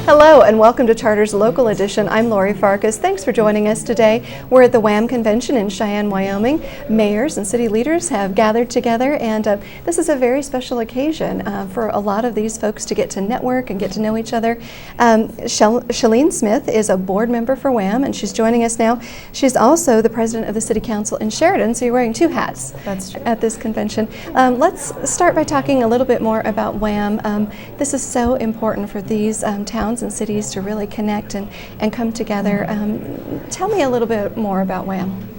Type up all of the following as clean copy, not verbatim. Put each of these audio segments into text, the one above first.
Hello and welcome to Charter's Local Edition. I'm Lori Farkas. Thanks for joining us today. We're at the WAM Convention in Cheyenne, Wyoming. Mayors and city leaders have gathered together, and this is a very special occasion for a lot of these folks to get to network and get to know each other. Shelleen Smith is a board member for WAM, and she's joining us now. She's also the president of the City Council in Sheridan, so you're wearing two hats. That's true. At this convention. Let's start by talking a little bit more about WAM. This is so important for these towns and cities to really connect and come together. Tell me a little bit more about WAM.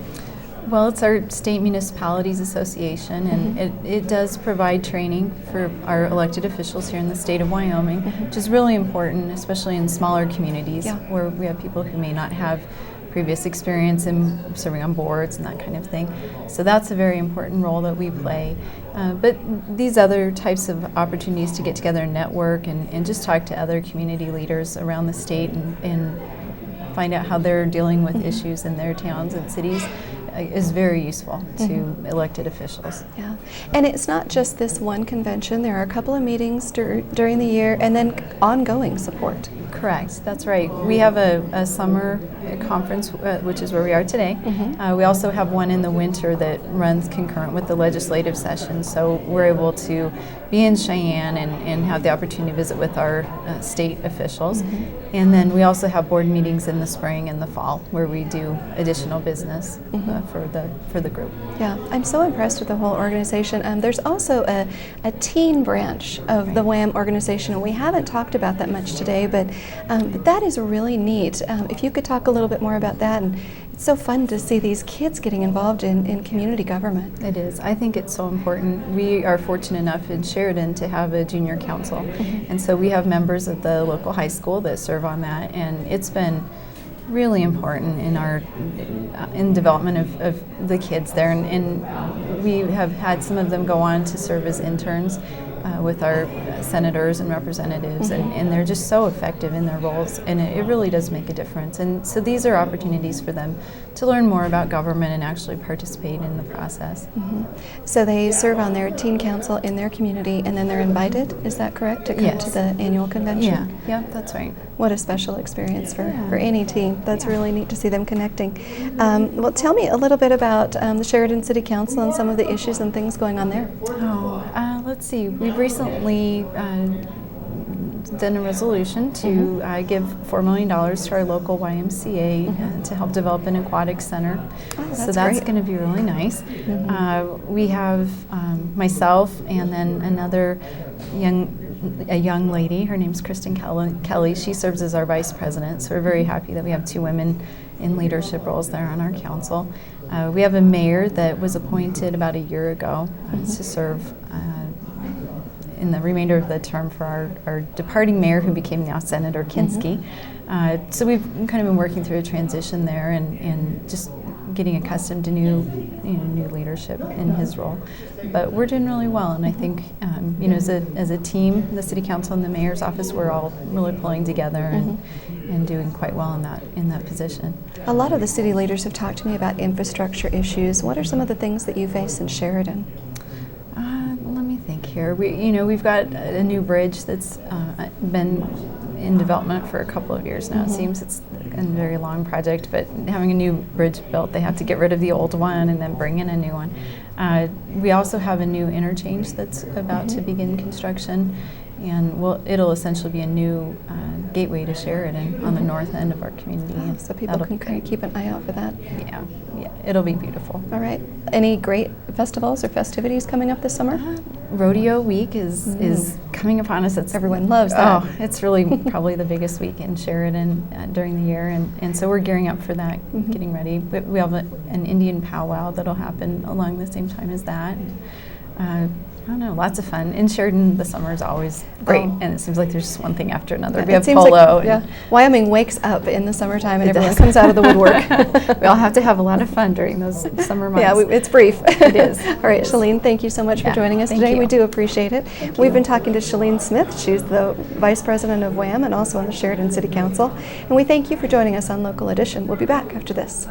Well, it's our State Municipalities Association, and it does provide training for our elected officials here in the state of Wyoming, which is really important, especially in smaller communities where we have people who may not have previous experience in serving on boards and that kind of thing. So that's a very important role that we play. But these other types of opportunities to get together and network and just talk to other community leaders around the state and find out how they're dealing with issues in their towns and cities is very useful to elected officials. Yeah, and it's not just this one convention. There are a couple of meetings during the year and then ongoing support. Correct, that's right. We have a summer conference, which is where we are today. We also have one in the winter that runs concurrent with the legislative session, so we're able to be in Cheyenne and have the opportunity to visit with our state officials. And then we also have board meetings in the spring and the fall where we do additional business for the group. Yeah, I'm so impressed with the whole organization. There's also a teen branch of the WAM organization, and we haven't talked about that much today, but that is really neat. If you could talk a little bit more about that. And it's so fun to see these kids getting involved in community government. It is. I think it's so important. We are fortunate enough in Sheridan to have a junior council, and so we have members of the local high school that serve on that, and it's been really important in our development of the kids there, and we have had some of them go on to serve as interns with our senators and representatives, and they're just so effective in their roles, and it really does make a difference. And so these are opportunities for them to learn more about government and actually participate in the process. So they serve on their teen council in their community, and then they're invited, is that correct, to come to the annual convention? Yeah, that's right. What a special experience for any teen. That's really neat to see them connecting. Well, tell me a little bit about the Sheridan City Council and some of the issues and things going on there. Let's see. We've recently done a resolution to give $4 million to our local YMCA to help develop an aquatic center. So that's going to be really nice. We have myself and then another young lady. Her name's Kristen Kelly. She serves as our vice president. So we're very happy that we have two women in leadership roles there on our council. We have a mayor that was appointed about a year ago to serve in the remainder of the term for our departing mayor, who became now Senator Kinski. So we've kind of been working through a transition there and just getting accustomed to new leadership in his role. But we're doing really well, and I think as a team, the City Council and the Mayor's office, we're all really pulling together and doing quite well in that position. A lot of the city leaders have talked to me about infrastructure issues. What are some of the things that you face in Sheridan? Here, we've got a new bridge that's been in development for a couple of years now. It seems it's a very long project, but having a new bridge built, they have to get rid of the old one and then bring in a new one. We also have a new interchange that's about to begin construction, and it'll essentially be a new gateway to Sheridan on the north end of our community. So people can kind of keep an eye out for that. Yeah, it'll be beautiful. All right. Any great festivals or festivities coming up this summer? Rodeo Week is coming upon us. Everyone loves that. Oh, it's really probably the biggest week in Sheridan during the year, and so we're gearing up for that, getting ready. We have an Indian powwow that'll happen along the same time as that. I don't know, lots of fun. In Sheridan, the summer is always great, and it seems like there's just one thing after another. We have polo. Wyoming wakes up in the summertime, and everyone comes out of the woodwork. We all have to have a lot of fun during those summer months. Yeah, it's brief. It is. All right, Shelleen, thank you so much for joining us today. We do appreciate it. We've been talking to Shelleen Smith. She's the Vice President of WAM and also on the Sheridan City Council. And we thank you for joining us on Local Edition. We'll be back after this.